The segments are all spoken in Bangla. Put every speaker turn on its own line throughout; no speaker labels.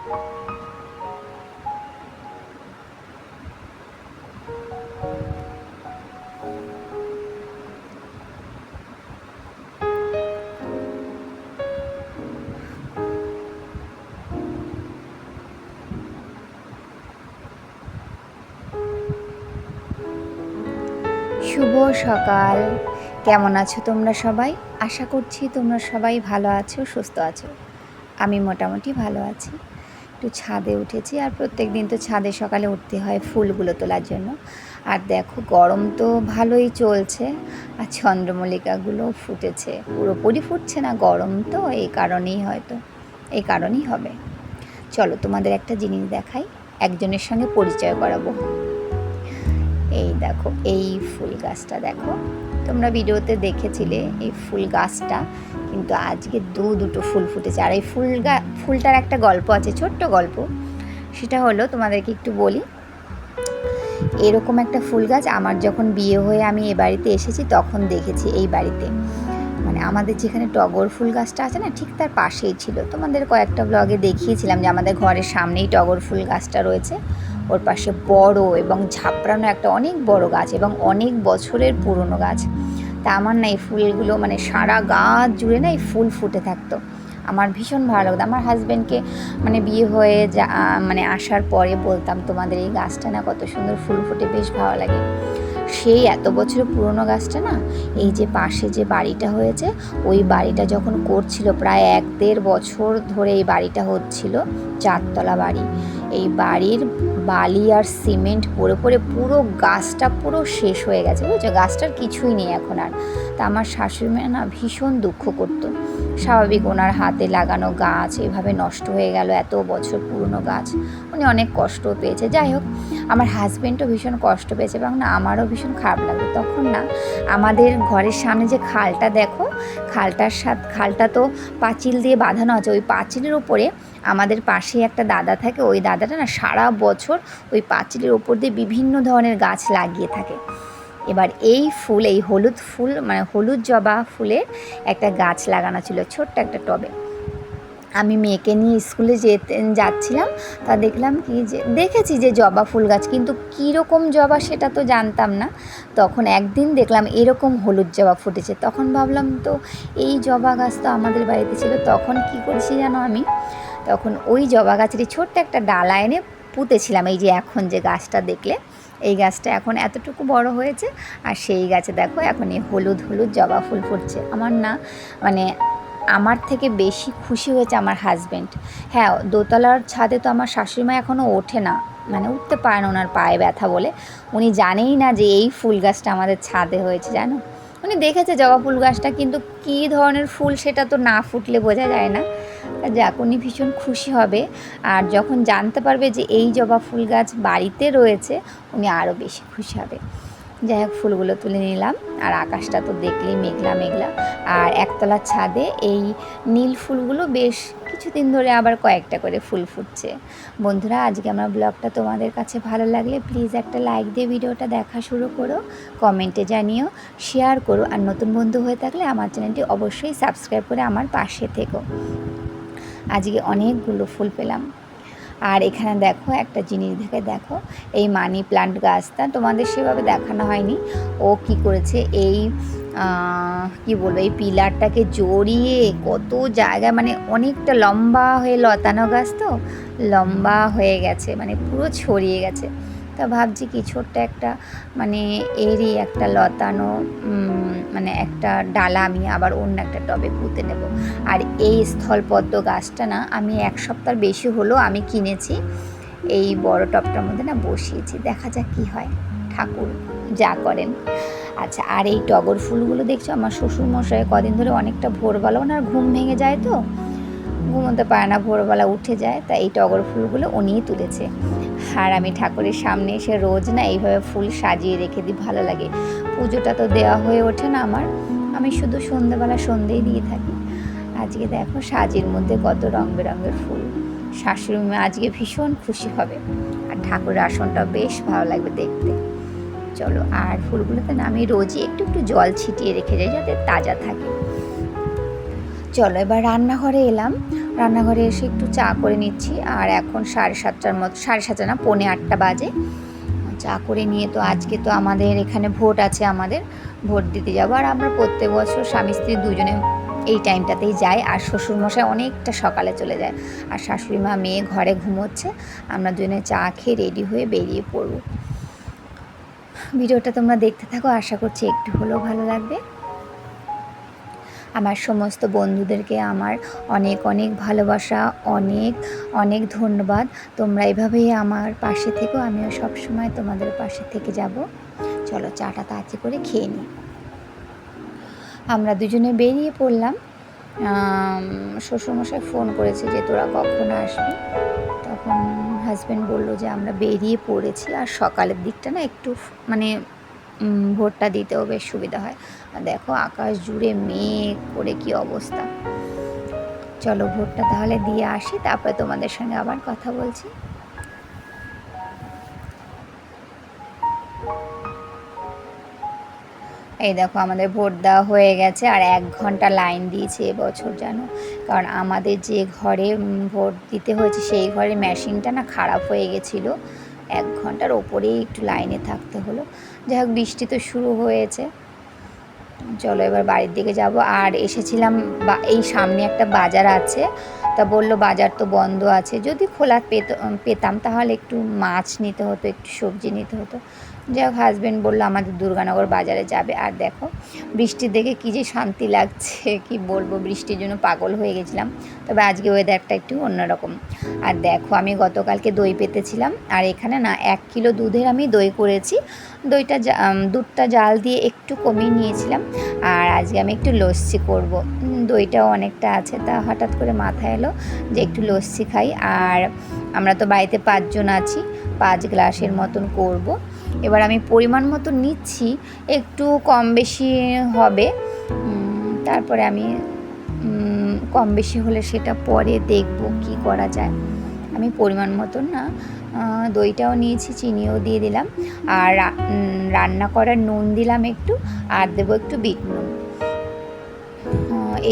শুভ সকাল। কেমন আছো তোমরা সবাই? আশা করছি তোমরা সবাই ভালো আছো, সুস্থ আছো। আমি মোটামুটি ভালো আছি। একটু ছাদে উঠেছি, আর প্রত্যেক দিন তো ছাদে সকালে উঠতে হয় ফুলগুলো তোলার জন্য। আর দেখো গরম তো ভালোই চলছে, আর চন্দ্রমল্লিকাগুলো ফুটেছে। পুরোপুরি ফুটছে না, গরম তো, এই কারণেই হবে। চলো তোমাদের একটা জিনিস দেখাই, একজনের সঙ্গে পরিচয় করাবো। এই দেখো, এই ফুল গাছটা দেখো, তোমরা ভিডিওতে দেখেছিলে এই ফুল গাছটা, কিন্তু আজকে দুটো ফুল ফুটেছে। আর এই ফুলটার একটা গল্প আছে, ছোট্ট গল্প। সেটা হলো, তোমাদেরকে একটু বলি। এরকম একটা ফুল গাছ আমার যখন বিয়ে হয়ে আমি এ বাড়িতে এসেছি তখন দেখেছি এই বাড়িতে। মানে আমাদের যেখানে টগর ফুল গাছটা আছে না, ঠিক তার পাশেই ছিল। তোমাদের কয়েকটা ব্লগে দেখিয়েছিলাম যে আমাদের ঘরের সামনেই টগর ফুল গাছটা রয়েছে। ওর পাশে বড় এবং ঝাপড়ানো একটা অনেক বড় গাছ, এবং অনেক বছরের পুরনো গাছ। তা আমার না এই ফুলগুলো, মানে সারা গাছ জুড়ে না এই ফুল ফুটে থাকতো। আমার ভীষণ ভালো লাগতো। আমার হাজব্যান্ডকে মানে বিয়ে হয়ে মানে আসার পরে বলতাম, তোমাদের এই গাছটা না কত সুন্দর ফুল ফুটে, বেশ ভালো লাগে। সেই এত বছরের পুরনো গাছটা না, এই যে পাশে যে বাড়িটা হয়েছে, ওই বাড়িটা যখন করছিল, প্রায় 1-1.5 বছর ধরে এই বাড়িটা হচ্ছিল, 4তলা বাড়ি। এই বাড়ির বালি আর সিমেন্ট পরে পরে পুরো গাছটা পুরো শেষ হয়ে গেছে, বুঝছো? গাছটার কিছুই নেই এখন আর। তা আমার শাশুড়ি মা না ভীষণ দুঃখ করতো। স্বাভাবিক, ওনার হাতে লাগানো গাছ এভাবে নষ্ট হয়ে গেল, এত বছর পুরনো গাছ। উনি অনেক কষ্ট পেয়েছে। যাই হোক, আমার হাজব্যান্ডও ভীষণ কষ্ট পেয়েছে, এবং না আমারও ভীষণ খারাপ লাগলো। তখন না আমাদের ঘরের সামনে যে খালটা দেখো, খালটা তো পাঁচিল দিয়ে বাঁধানো আছে। ওই পাঁচিলের উপরে আমাদের পাশে একটা দাদা থাকে, ওই দাদাটা না সারা বছর ওই পাঁচিলের ওপর দিয়ে বিভিন্ন ধরনের গাছ লাগিয়ে থাকে। এবার এই হলুদ ফুল, মানে হলুদ জবা ফুলের একটা গাছ লাগানো ছিল ছোট্ট একটা টবে। আমি মেয়েকে নিয়ে স্কুলে যাচ্ছিলাম, তা দেখলাম দেখেছি যে জবা ফুল গাছ, কিন্তু কীরকম জবা সেটা তো জানতাম না। তখন একদিন দেখলাম এরকম হলুদ জবা ফুটেছে। তখন ভাবলাম, তো এই জবা গাছ তো আমাদের বাড়িতে ছিল। তখন কি করেছি জানো, আমি তখন ওই জবা গাছেরই ছোট্ট একটা ডালা এনে পুঁতেছিলাম। এই যে এখন যে গাছটা দেখলে, এই গাছটা এখন এতটুকু বড় হয়েছে, আর সেই গাছে দেখো এখন এই হলুদ হলুদ জবা ফুল ফুটছে। আমার না, মানে আমার থেকে বেশি খুশি হয়েছে আমার হাজব্যান্ড। হ্যাঁ, দোতলার ছাদে তো আমার শাশুড়িমা এখনও ওঠে না, মানে উঠতে পারে না, ওনার পায়ে ব্যথা বলে। উনি জানেই না যে এই ফুল গাছটা আমাদের ছাদে হয়েছে, জানো। উনি দেখেছে জবা ফুল গাছটা, কিন্তু কী ধরনের ফুল সেটা তো না ফুটলে বোঝা যায় না। যাক, উনি ভীষণ খুশি হবে। আর যখন জানতে পারবে যে এই জবা ফুল গাছ বাড়িতে রয়েছে, উনি আরও বেশি খুশি হবে। যাই হোক, ফুলগুলো তুলে নিলাম। আর আকাশটা তো দেখলেই মেঘলা মেঘলা। আর একতলার ছাদে এই নীল ফুলগুলো বেশ কিছুদিন ধরে আবার কয়েকটা করে ফুল ফুটছে। বন্ধুরা, আজকে আমার ব্লগটা তোমাদের কাছে ভালো লাগলে প্লিজ একটা লাইক দিয়ে ভিডিওটা দেখা শুরু করো, কমেন্টে জানিও, শেয়ার করো। আর নতুন বন্ধু হয়ে থাকলে আমার চ্যানেলটি অবশ্যই সাবস্ক্রাইব করে আমার পাশে থেকো। আজকে অনেকগুলো ফুল পেলাম। আর এখানে দেখো একটা জিনিস দেখো, এই মানি প্লান্ট গাছটা তোমাদের সেভাবে দেখানো হয়নি। ও কি করেছে, এই কি বলবো, এই পিলারটাকে জড়িয়ে কত জায়গায়, মানে অনেকটা লম্বা হয়ে, লতানো গাছ তো লম্বা হয়ে গেছে, মানে পুরো ছড়িয়ে গেছে। তা ভাবছি কি ছোট্ট একটা, মানে এরই একটা লতানো মানে একটা ডালা আমি আবার অন্য একটা টবে পুঁতে নেব। আর এই স্থলপদ্ম গাছটা না আমি 1 সপ্তাহ বেশি হলো আমি কিনেছি, এই বড় টবটার মধ্যে না বসিয়েছি। দেখা যাক কী হয়, ঠাকুর যা করেন। আচ্ছা, আর এই টগর ফুলগুলো দেখছো, আমার শ্বশুরমশাই কদিন ধরে অনেকটা ভোরবেলা, ওনার ঘুম ভেঙে যায় তো, ঘুমোতে পারে না, ভোরবেলা উঠে যায়, তাই এই টগর ফুলগুলো উনিই তুলেছে। আর আমি ঠাকুরের সামনে এসে রোজ না এইভাবে ফুল সাজিয়ে রেখে দিই, ভালো লাগে। পুজোটা তো দেওয়া হয়ে ওঠে না আমার, আমি শুধু সন্ধ্যেবেলা সন্ধ্যেই দিয়ে থাকি। আজকে দেখো সাজির মধ্যে কত রং বেরঙের ফুল। শাশুড়ি মা আজকে ভীষণ খুশি হবে, আর ঠাকুরের আসনটা বেশ ভালো লাগবে দেখতে। চলো, আর ফুলগুলোতে না আমি রোজই একটু একটু জল ছিটিয়ে রেখে যাই যাতে তাজা থাকে। চলো এবার রান্নাঘরে এলাম। রান্নাঘরে এসে একটু চা করে নিচ্ছি। আর এখন 7:30টার মতো, 7:30 না, 7:45 বাজে। চা করে নিয়ে তো আজকে তো আমাদের এখানে ভোট আছে, আমাদের ভোট দিতে যাবো। আর আমরা প্রত্যেক বছর স্বামী স্ত্রী দুজনে এই টাইমটাতেই যাই। আর শ্বশুরমশাই অনেকটা সকালে চলে যায়, আর শাশুড়ি মা মেয়ে ঘরে ঘুমোচ্ছে। আমরা দুজনে চা খেয়ে রেডি হয়ে বেরিয়ে পড়ব। ভিডিওটা তোমরা দেখতে থাকো, আশা করছি একটু হলেও ভালো লাগবে। আমার সমস্ত বন্ধুদেরকে আমার অনেক অনেক ভালোবাসা, অনেক অনেক ধন্যবাদ। তোমরা এভাবেই আমার পাশে থেকো, আমিও সবসময় তোমাদের পাশে থেকে যাব। চলো চাটা তাড়াতাড়ি করে খেয়ে নিই। আমরা দুজনে বেরিয়ে পড়লাম। শ্বশুরমশাই ফোন করেছে যে তোরা কখন আসবি। তখন হাজব্যান্ড বললো যে আমরা বেরিয়ে পড়েছি। আর সকালের দিকটা না একটু মানে ভোটটা দিতেও বেশ সুবিধা হয়। আর দেখো আকাশ জুড়ে মেঘ করে কি অবস্থা। চলো ভোটটা তাহলে দিয়ে আসি, তারপরে তোমাদের সঙ্গে আবার কথা বলছি। এই দেখো আমাদের ভোট দেওয়া হয়ে গেছে। আর 1 ঘন্টা লাইন দিয়েছে এবছর জানো, কারণ আমাদের যে ঘরে ভোট দিতে হয়েছে সেই ঘরের মেশিনটা না খারাপ হয়ে গেছিলো। 1 ঘন্টার ওপরেই একটু লাইনে থাকতে হলো। যাই হোক, বৃষ্টি তো শুরু হয়েছে। চলো এবার বাড়ির দিকে যাব। আর এসেছিলাম এই সামনে একটা বাজার আছে, তা বললো বাজার তো বন্ধ আছে, যদি খোলা পেতাম তাহলে একটু মাছ নিতে হতো, একটু সবজি নিতে হতো। যাই হোক, হাজব্যান্ড বললো আমাদের দুর্গানগর বাজারে যাবে। আর দেখো বৃষ্টি দেখে কী যে শান্তি লাগছে, কি বলবো, বৃষ্টির জন্য পাগল হয়ে গেছিলাম। তবে আজকে ওয়েদারটা একটু অন্যরকম। আর দেখো আমি গতকালকে দই পেতেছিলাম, আর এখানে না 1 কিলো দুধের আমি দই করেছি। দুধটা জাল দিয়ে একটু কমিয়ে নিয়েছিলাম। আর আজকে আমি একটু লস্যি করব। দইটাও অনেকটা আছে, তা হঠাৎ করে মাথায় এলো যে একটু লস্যি খাই। আর আমরা তো বাড়িতে 5 জন আছি, 5 গ্লাসের মতন করব। এবার আমি পরিমাণ মতো নিচ্ছি, একটু কম বেশি হবে। তারপরে আমি কম বেশি হলে সেটা পরে দেখব কি করা যায়। আমি পরিমাণ মতন না দইটাও নিয়েছি, চিনিও দিয়ে দিলাম। আর রান্না করার নুন দিলাম একটু, আর দেবো একটু বিট নুন।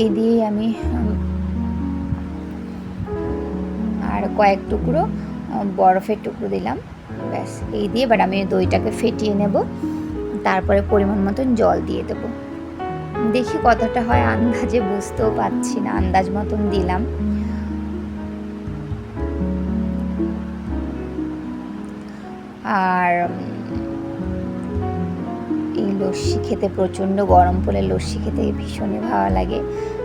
এই দিয়েই আমি আর কয়েক টুকরো বরফের টুকরো দিলাম। ব্যাস এই দিয়ে এবার আমি দইটাকে ফেটিয়ে নেব। তারপরে পরিমাণ মতন জল দিয়ে দেবো। দেখি কতটা হয়, আন্দাজে বুঝতেও পারছি না, আন্দাজ মতন দিলাম। আর এই লস্যি খেতে, প্রচণ্ড গরম পড়লে লস্যি খেতে ভীষণই ভালো লাগে,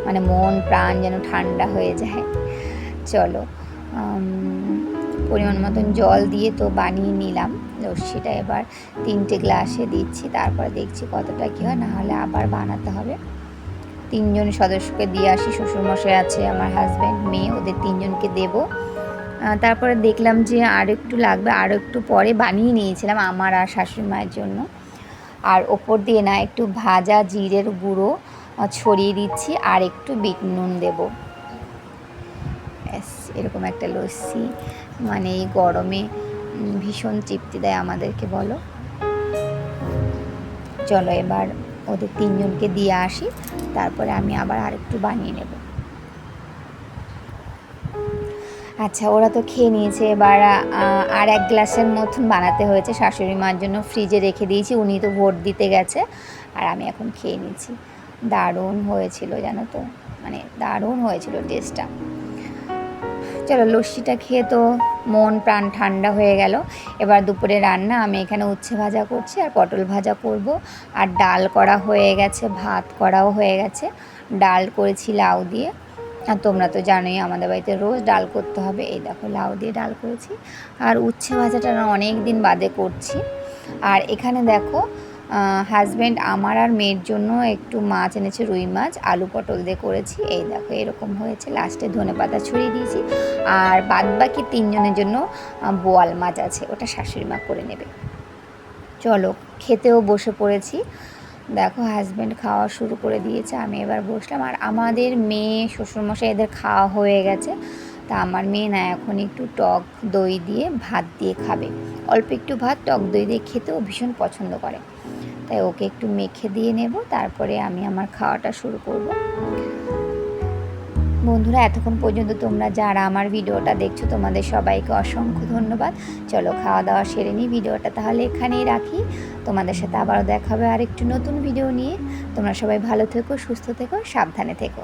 মানে মন প্রাণ যেন ঠান্ডা হয়ে যায়। চলো পরিমাণ মতন জল দিয়ে তো বানিয়ে নিলাম লস্যিটা। এবার 3টে গ্লাসে দিচ্ছি, তারপরে দেখছি কতটা কী হয়, নাহলে আবার বানাতে হবে। 3 জন সদস্যকে দিয়ে আসি, শ্বশুরমশাই আছে, আমার হাজব্যান্ড, মেয়ে, ওদের 3 জনকে দেবো। তারপরে দেখলাম যে আর একটু লাগবে, আরও একটু পরে বানিয়ে নিয়েছিলাম আমার আর শাশুড়ি মায়ের জন্য। আর ওপর দিয়ে না একটু ভাজা জিরের গুঁড়ো ছড়িয়ে দিচ্ছি, আর একটু বিট নুন দেবো। ব্যাস এরকম একটা লস্যি, মানে এই গরমে ভীষণ তৃপ্তি দেয় আমাদেরকে, বলো। চলো এবার ওদের 3 জনকে দিয়ে আসি, তারপরে আমি আবার আরেকটু বানিয়ে নেব। আচ্ছা, ওরা তো খেয়ে নিয়েছে। এবার আর 1 গ্লাসের মতন বানাতে হয়েছে, শাশুড়ি মার জন্য ফ্রিজে রেখে দিয়েছি, উনি তো ভোট দিতে গেছে। আর আমি এখন খেয়ে নিচ্ছি। দারুণ হয়েছিল জানো তো, মানে দারুণ হয়েছিল টেস্টটা। চলো লস্যিটা খেয়ে তো মন প্রাণ ঠান্ডা হয়ে গেল। এবার দুপুরে রান্না, আমি এখানে উচ্ছে ভাজা করছি আর পটল ভাজা করব। আর ডাল করা হয়ে গেছে, ভাত করাও হয়ে গেছে। ডাল করেছি লাউ দিয়ে, আর তোমরা তো জানোই আমাদের বাড়িতে রোজ ডাল করতে হবে। এই দেখো লাউ দিয়ে ডাল করেছি। আর উচ্ছে ভাজাটা অনেক দিন বাদে করছি। আর এখানে দেখো হাজব্যান্ড আমার আর মেয়ের জন্য একটু মাছ এনেছে, রুই মাছ, আলু পটল দিয়ে করেছি। এই দেখো এরকম হয়েছে, লাস্টে ধনেপাতা ছড়িয়ে দিয়েছি। আর বাদবাকি 3 জনের জন্য বোয়াল মাছ আছে, ওটা শাশুড়ি মা করে নেবে। চলো খেতেও বসে পড়েছি। দেখো হাজব্যান্ড খাওয়া শুরু করে দিয়েছে, আমি এবার বসলাম। আর আমাদের মেয়ে, শ্বশুরমশাই এদের খাওয়া হয়ে গেছে। তা আমার মেয়ে না এখন একটু টক দই দিয়ে ভাত দিয়ে খাবে, অল্প একটু ভাত টক দই দিয়ে খেতেও ভীষণ পছন্দ করে। তাই ওকে একটু মেখে দিয়ে নেব, তারপরে আমি আমার খাওয়াটা শুরু করব। বন্ধুরা, এতক্ষণ পর্যন্ত তোমরা যারা আমার ভিডিওটা দেখছো তোমাদের সবাইকে অসংখ্য ধন্যবাদ। চলো খাওয়া দাওয়া সেরে নিই, ভিডিওটা তাহলে এখানেই রাখি। তোমাদের সাথে আবারও দেখা হবে আরেকটু নতুন ভিডিও নিয়ে। তোমরা সবাই ভালো থেকো, সুস্থ থেকো, সাবধানে থেকো।